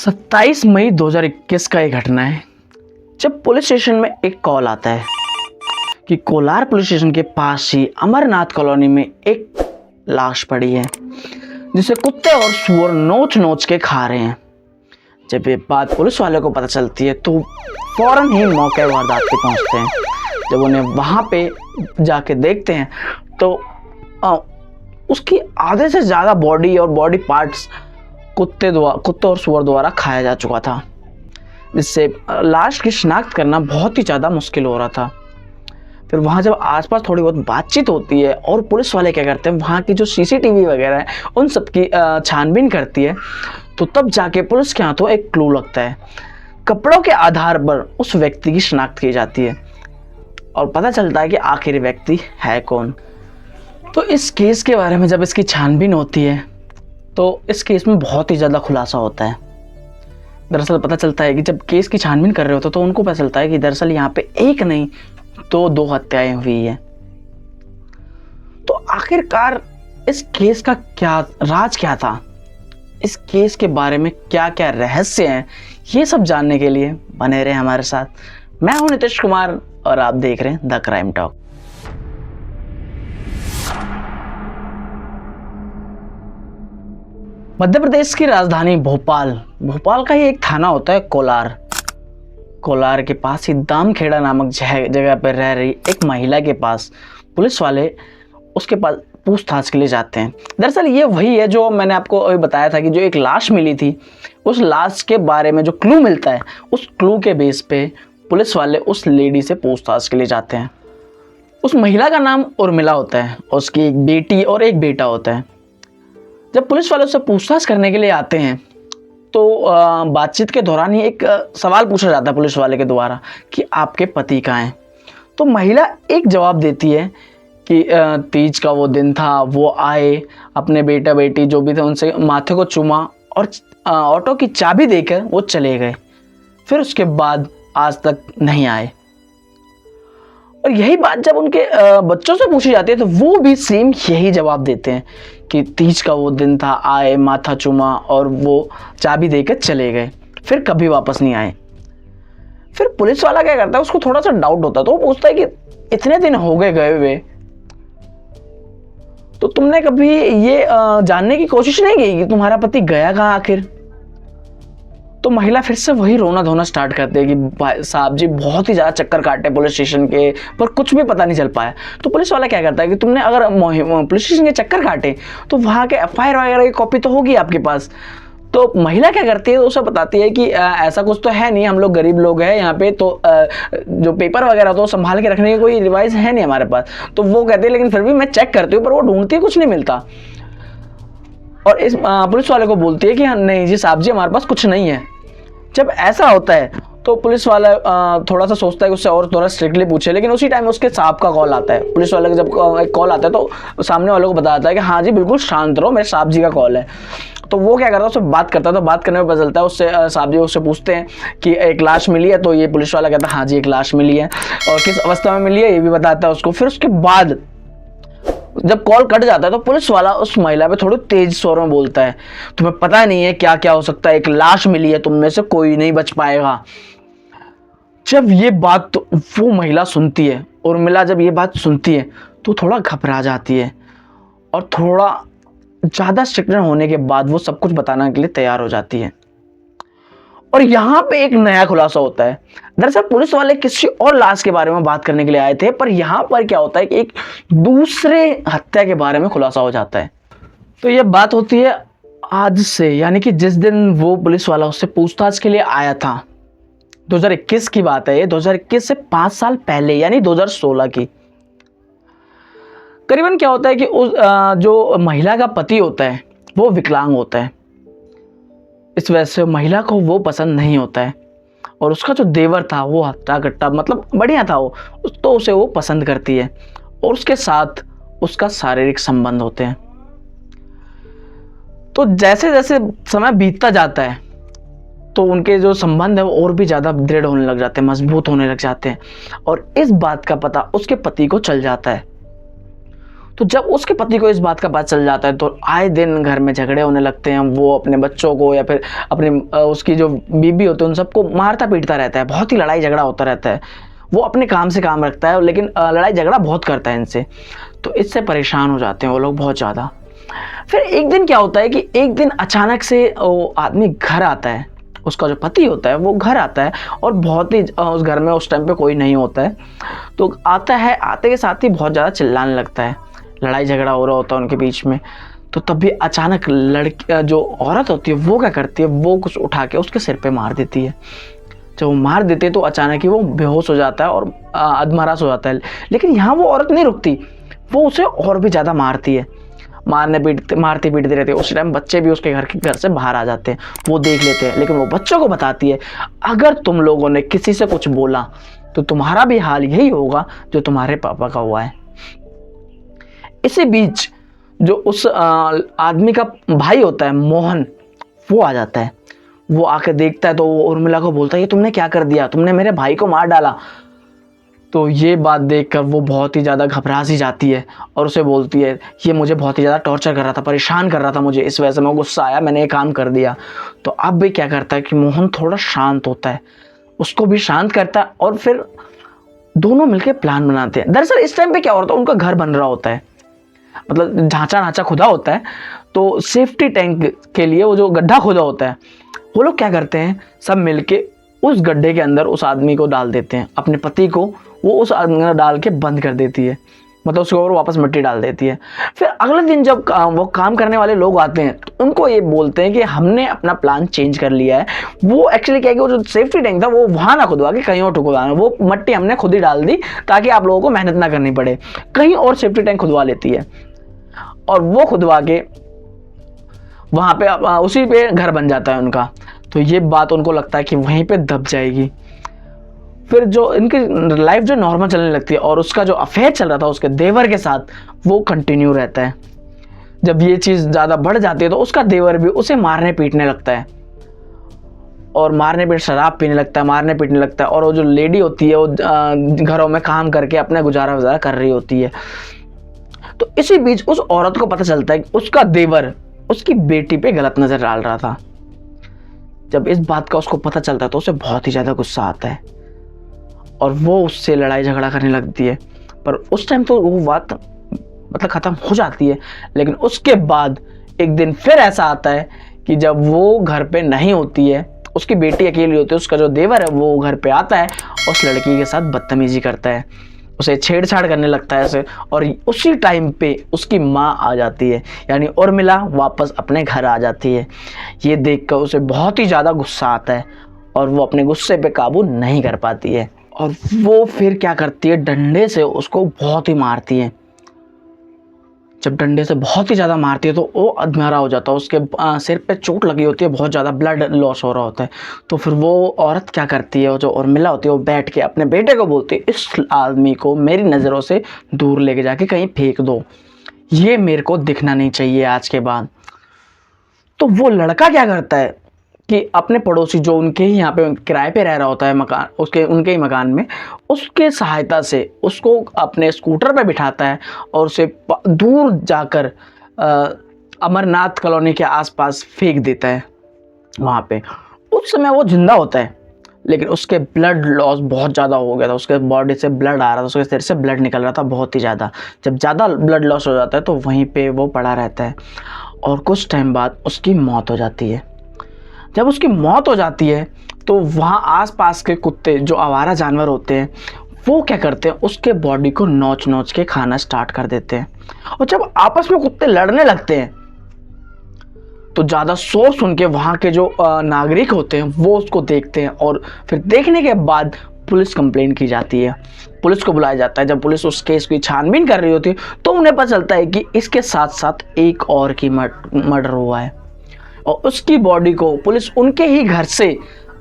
27 मई 2021 का एक घटना है जब पुलिस स्टेशन में एक कॉल आता है कि कोलार पुलिस स्टेशन के पास ही अमरनाथ कॉलोनी में एक लाश पड़ी है जिसे कुत्ते और सूअर नोच नोच के खा रहे हैं। जब ये बात पुलिस वाले को पता चलती है तो फौरन ही मौके वारदात पे पहुंचते हैं। जब उन्हें वहां पे जाके देखते हैं तो उसकी आधे से ज़्यादा बॉडी और बॉडी पार्ट्स कुत्ते और सूअर द्वारा खाया जा चुका था, जिससे लाश की शिनाख्त करना बहुत ही ज़्यादा मुश्किल हो रहा था। फिर वहाँ जब आसपास थोड़ी बहुत बातचीत होती है और पुलिस वाले क्या करते हैं, वहाँ की जो सीसीटीवी वगैरह है उन सब की छानबीन करती है, तो तब जाके पुलिस के हाथों एक क्लू लगता है। कपड़ों के आधार पर उस व्यक्ति की शिनाख्त की जाती है और पता चलता है कि आखिर व्यक्ति है कौन। तो इस केस के बारे में जब इसकी छानबीन होती है तो इस केस में बहुत ही ज़्यादा खुलासा होता है। दरअसल पता चलता है कि जब केस की छानबीन कर रहे होते तो उनको पता चलता है कि दरअसल यहाँ पे एक नहीं तो दो हत्याएं हुई है। तो आखिरकार इस केस का राज क्या था, इस केस के बारे में क्या क्या रहस्य हैं, ये सब जानने के लिए बने रहे हमारे साथ। मैं हूं नीतीश कुमार और आप देख रहे हैं the crime talk. Madhya Pradesh की राजधानी भोपाल का ही एक थाना होता है कोलार के पास ही दामखेड़ा नामक जगह पर रह रही एक महिला के पास पुलिस वाले उसके पास पूछताछ के लिए जाते हैं। दरअसल ये वही है जो मैंने आपको अभी बताया था कि जो एक लाश मिली थी, उस लाश के बारे में जो क्लू मिलता है, उस क्लू के बेस पे पुलिस वाले उस लेडी से पूछताछ के लिए जाते हैं। उस महिला का नाम उर्मिला होता है, उसकी एक बेटी और एक बेटा होता है। जब पुलिस वाले उससे पूछताछ करने के लिए आते हैं तो बातचीत के दौरान ही एक सवाल पूछा जाता है पुलिस वाले के द्वारा कि आपके पति कहाँ हैं। तो महिला एक जवाब देती है कि तीज का वो दिन था, वो आए, अपने बेटा बेटी जो भी थे उनसे माथे को चूमा और ऑटो की चाबी देकर वो चले गए। फिर उसके बाद आज तक नहीं आए। और यही बात जब उनके बच्चों से पूछी जाती है तो वो भी सेम यही जवाब देते हैं कि तीज का वो दिन था, आए, माथा चूमा और वो चाबी देकर चले गए, फिर कभी वापस नहीं आए। फिर पुलिस वाला क्या करता है, उसको थोड़ा सा डाउट होता है तो वो पूछता है कि इतने दिन हो गए हुए, तो तुमने कभी ये जानने की कोशिश नहीं की कि तुम्हारा पति गया कहाँ आखिर। तो महिला फिर से वही रोना धोना स्टार्ट करती है कि भाई साहब जी बहुत ही ज़्यादा चक्कर काटे पुलिस स्टेशन के, पर कुछ भी पता नहीं चल पाया। तो पुलिस वाला क्या करता है कि तुमने अगर पुलिस स्टेशन के चक्कर काटे तो वहाँ के एफआईआर वगैरह की कॉपी तो होगी आपके पास। तो महिला क्या करती है, उसे बताती है कि ऐसा कुछ तो है नहीं, हम लोग गरीब लोग हैं यहाँ पे, तो जो पेपर वगैरह तो संभाल के रखने की कोई रिवाइज है नहीं हमारे पास। तो वो कहती है लेकिन फिर भी मैं चेक करती हूँ, पर वो ढूंढती है, कुछ नहीं मिलता। और इस पुलिस वाले को बोलती है कि हाँ नहीं जी साहब जी, हमारे पास कुछ नहीं है। जब ऐसा होता है तो पुलिस वाला थोड़ा सा सोचता है कि उससे और थोड़ा स्ट्रिक्टली पूछे, लेकिन उसी टाइम उसके साहब का कॉल आता है। पुलिस वाले का जब एक कॉल आता है तो सामने वालों को बताता है कि हाँ जी बिल्कुल शांत रहो, मेरे साहब जी का कॉल है। तो वो क्या करता है, उससे बात करता है। तो बात करने में पता चलता है उससे साहब जी उससे पूछते हैं कि एक लाश मिली है। तो ये पुलिस वाला कहता है हाँ जी एक लाश मिली है, और किस अवस्था में मिली है ये भी बताता है उसको। फिर उसके बाद जब कॉल कट जाता है तो पुलिस वाला उस महिला पे थोड़ी तेज स्वर में बोलता है, तुम्हें पता नहीं है क्या क्या हो सकता है, एक लाश मिली है, तुम में से कोई नहीं बच पाएगा। जब ये बात तो वो महिला सुनती है, उर्मिला जब ये बात सुनती है तो थोड़ा घबरा जाती है और थोड़ा ज़्यादा स्ट्रिक्ट होने के बाद वो सब कुछ बताने के लिए तैयार हो जाती है। और यहाँ पे एक नया खुलासा होता है। दरअसल पुलिस वाले किसी और लाश के बारे में बात करने के लिए आए थे, पर यहाँ पर क्या होता है कि एक दूसरे हत्या के बारे में खुलासा हो जाता है। तो ये बात होती है आज से, यानी कि जिस दिन वो पुलिस वाला उससे पूछताछ के लिए आया था, 2021 की बात है ये, 2021 से 5 साल पहले यानी 2016 की। करीबन क्या होता है कि उस जो महिला का पति होता है वो विकलांग होता है, इस वजह से महिला को वो पसंद नहीं होता है। और उसका जो देवर था वो हट्टा कट्टा मतलब बढ़िया था, वो तो उसे वो पसंद करती है और उसके साथ उसका शारीरिक संबंध होते हैं। तो जैसे जैसे समय बीतता जाता है तो उनके जो संबंध है वो और भी ज़्यादा दृढ़ होने लग जाते हैं, मजबूत होने लग जाते हैं। और इस बात का पता उसके पति को चल जाता है। तो जब उसके पति को इस बात का पता चल जाता है तो आए दिन घर में झगड़े होने लगते हैं। वो अपने बच्चों को या फिर अपने उसकी जो बीबी होती है उन सबको मारता पीटता रहता है, बहुत ही लड़ाई झगड़ा होता रहता है। वो अपने काम से काम रखता है लेकिन लड़ाई झगड़ा बहुत करता है इनसे, तो इससे परेशान हो जाते हैं वो लोग बहुत ज़्यादा। फिर एक दिन क्या होता है कि एक दिन अचानक से वो आदमी घर आता है, उसका जो पति होता है वो घर आता है और बहुत ही उस घर में उस टाइम पे कोई नहीं होता है। तो आता है, आते के साथ ही बहुत ज़्यादा चिल्लाने लगता है, लड़ाई झगड़ा हो रहा होता है उनके बीच में। तो तभी अचानक लड़की जो औरत होती है वो क्या करती है, वो कुछ उठा के उसके सिर पे मार देती है। जब वो मार देते हैं तो अचानक ही वो बेहोश हो जाता है और अधमरास हो जाता है। लेकिन यहाँ वो औरत नहीं रुकती, वो उसे और भी ज़्यादा मारती है, मारती पीटती रहती है। उस टाइम बच्चे भी उसके घर से बाहर आ जाते हैं, वो देख लेते हैं। लेकिन वो बच्चों को बताती है अगर तुम लोगों ने किसी से कुछ बोला तो तुम्हारा भी हाल यही होगा जो तुम्हारे पापा का हुआ है। इसी बीच जो उस आदमी का भाई होता है मोहन, वो आ जाता है। वो आके देखता है तो वो उर्मिला को बोलता है ये तुमने क्या कर दिया, तुमने मेरे भाई को मार डाला। तो ये बात देखकर वो बहुत ही ज़्यादा घबरा सी जाती है और उसे बोलती है ये मुझे बहुत ही ज़्यादा टॉर्चर कर रहा था, परेशान कर रहा था मुझे, इस वजह से मैं गुस्सा आया, मैंने ये काम कर दिया। तो अब भी क्या करता है कि मोहन थोड़ा शांत होता है, उसको भी शांत करता है और फिर दोनों मिलकर प्लान बनाते हैं। दरअसल इस टाइम पे क्या होता है, उनका घर बन रहा होता है, मतलब ढांचा खुदा होता है। तो सेफ्टी टैंक के लिए वो जो गड्ढा खोदा होता है, वो लोग क्या करते हैं सब मिलके उस गड्ढे के अंदर उस आदमी को डाल देते हैं, अपने पति को वो उस आदमी में डाल के बंद कर देती है, मतलब उसके ऊपर वापस मिट्टी डाल देती है। फिर अगले दिन जब वो काम करने वाले लोग आते हैं तो उनको ये बोलते हैं कि हमने अपना प्लान चेंज कर लिया है। वो एक्चुअली क्या है कि वो जो सेफ्टी टैंक था वो वहाँ ना खुदवा के कहीं और खुदवाना, वो मिट्टी हमने खुद ही डाल दी ताकि आप लोगों को मेहनत ना करनी पड़े। कहीं और सेफ्टी टैंक खुदवा लेती है और वो खुदवा के वहाँ पे उसी पे घर बन जाता है उनका। तो ये बात उनको लगता है कि वहीं पे दब जाएगी। फिर जो इनकी लाइफ जो नॉर्मल चलने लगती है और उसका जो अफेयर चल रहा था उसके देवर के साथ वो कंटिन्यू रहता है। जब ये चीज़ ज़्यादा बढ़ जाती है तो उसका देवर भी उसे मारने पीटने लगता है और शराब पीने लगता है, मारने पीटने लगता है। और वो जो लेडी होती है वो घरों में काम करके अपना गुजारा वजारा कर रही होती है। तो इसी बीच उस औरत को पता चलता है कि उसका देवर उसकी बेटी पे गलत नज़र डाल रहा था। जब इस बात का उसको पता चलता है तो उसे बहुत ही ज़्यादा गुस्सा आता है और वो उससे लड़ाई झगड़ा करने लगती है। पर उस टाइम तो वो बात मतलब ख़त्म हो जाती है। लेकिन उसके बाद एक दिन फिर ऐसा आता है कि जब वो घर पे नहीं होती है, उसकी बेटी अकेली होती है, उसका जो देवर है वो घर पे आता है और उस लड़की के साथ बदतमीजी करता है, उसे छेड़छाड़ करने लगता है ऐसे। और उसी टाइम पे उसकी माँ आ जाती है, यानी उर्मिला वापस अपने घर आ जाती है। ये देखकर उसे बहुत ही ज़्यादा गुस्सा आता है और वो अपने गुस्से पे काबू नहीं कर पाती है और वो फिर क्या करती है, डंडे से उसको बहुत ही मारती है। जब डंडे से बहुत ही ज़्यादा मारती है तो वो अधमरा हो जाता है, उसके सिर पे चोट लगी होती है, बहुत ज़्यादा ब्लड लॉस हो रहा होता है। तो फिर वो औरत क्या करती है, वो जो उर्मिला होती है, वो बैठ के अपने बेटे को बोलती है इस आदमी को मेरी नज़रों से दूर लेके जाके कहीं फेंक दो, ये मेरे को दिखना नहीं चाहिए आज के बाद। तो वो लड़का क्या करता है कि अपने पड़ोसी जो उनके ही यहाँ पे किराए पे रह रहा होता है मकान, उनके ही मकान में, उसके सहायता से उसको अपने स्कूटर पे बिठाता है और उसे दूर जाकर अमरनाथ कॉलोनी के आसपास फेंक देता है वहाँ पे। उस समय वो जिंदा होता है लेकिन उसके ब्लड लॉस बहुत ज़्यादा हो गया था, उसके बॉडी से ब्लड आ रहा था, उसके सिर से ब्लड निकल रहा था बहुत ही ज़्यादा। जब ज़्यादा ब्लड लॉस हो जाता है तो वहीं पे वो पड़ा रहता है और कुछ टाइम बाद उसकी मौत हो जाती है। जब उसकी मौत हो जाती है तो वहाँ आसपास के कुत्ते जो आवारा जानवर होते हैं वो क्या करते हैं, उसके बॉडी को नोच नोच के खाना स्टार्ट कर देते हैं। और जब आपस में कुत्ते लड़ने लगते हैं तो ज़्यादा शोर सुन के वहाँ के जो नागरिक होते हैं वो उसको देखते हैं और फिर देखने के बाद पुलिस कंप्लेंट की जाती है, पुलिस को बुलाया जाता है। जब पुलिस उस केस की छानबीन कर रही होती है तो उन्हें पता चलता है कि इसके साथ साथ एक और की मर्डर हुआ है और उसकी बॉडी को पुलिस उनके ही घर से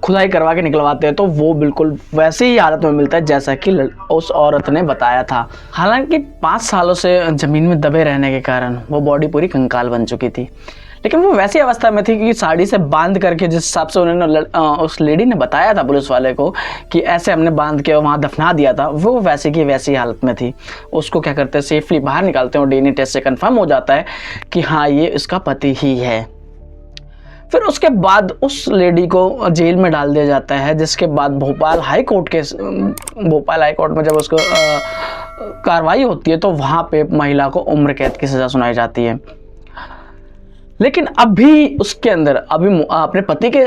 खुदाई करवा के निकलवाते हैं तो वो बिल्कुल वैसे ही हालत में मिलता है जैसा कि उस औरत ने बताया था। हालांकि 5 सालों से ज़मीन में दबे रहने के कारण वो बॉडी पूरी कंकाल बन चुकी थी, लेकिन वो वैसी अवस्था में थी कि साड़ी से बांध करके, जिस हिसाब से उन्होंने उस लेडी ने बताया था पुलिस वाले को कि ऐसे हमने बांध के वहाँ दफना दिया था, वो वैसे की वैसी हालत में थी। उसको क्या करते हैं, सेफली बाहर निकालते हैं और डीएनए टेस्ट से कंफर्म हो जाता है कि हाँ ये इसका पति ही है। फिर उसके बाद उस लेडी को जेल में डाल दिया जाता है, जिसके बाद भोपाल हाई कोर्ट में जब उसको कार्रवाई होती है तो वहाँ पे महिला को उम्र कैद की सज़ा सुनाई जाती है। लेकिन अभी उसके अंदर अपने पति के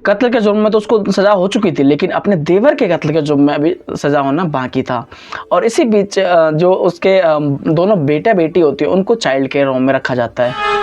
कत्ल के जुर्म में तो उसको सज़ा हो चुकी थी, लेकिन अपने देवर के कत्ल के जुर्म में अभी सज़ा होना बाकी था। और इसी बीच जो उसके दोनों बेटा बेटी होती है उनको चाइल्ड केयर होम में रखा जाता है।